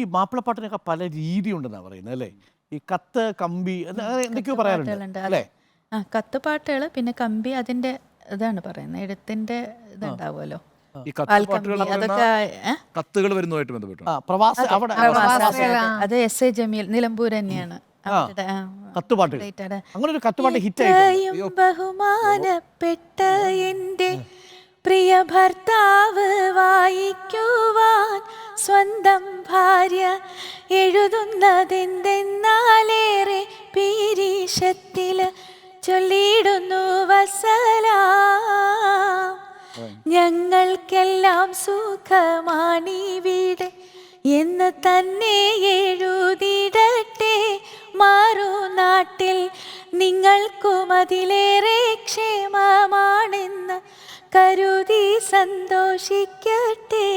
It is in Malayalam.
ഈ മാപ്പിളപ്പാട്ടിനൊക്കെ പല രീതി ഉണ്ടെന്നാ പറയുന്നത് അല്ലേ? ഈ കത്ത്, കമ്പി അങ്ങനെ എന്തൊക്കെയോ പറയാറുണ്ട് അല്ലേ? കത്ത് പാട്ടുകൾ, പിന്നെ കമ്പി, അതിന്റെ ഇതാണ് പറയുന്നത്, എഴുത്തിന്റെ ഇതുണ്ടാവുമല്ലോ. ഈ കത്തുപാട്ടുകൾ അതൊക്കെ കത്തുകൾ വരുന്നതുമായിട്ട് ബന്ധപ്പെട്ടു അത് എസ്.എ. ജമീൽ, നിലമ്പൂർ തന്നെയാണ് കത്തുപാട്ടുകൾ. അങ്ങനെ ഒരു കത്തുപാട്ട് ഹിറ്റ് ബഹുമാനപ്പെട്ട എന്റെ പ്രിയ ഭർത്താവ് വായിക്കുവാൻ സ്വന്തം ഭാര്യ എഴുതുന്നതെന്തെന്നാലേറെ പീരീഷത്തില് ചൊല്ലിയിടുന്നു വസലാം. ഞങ്ങൾക്കെല്ലാം സുഖമാണിവിടെ എന്ന് തന്നെ എഴുതിടട്ടെ. മാറുനാട്ടിൽ നിങ്ങൾക്കും അതിലേറെ ക്ഷേമമാണെന്ന് കരുതി സന്തോഷിക്കട്ടെ.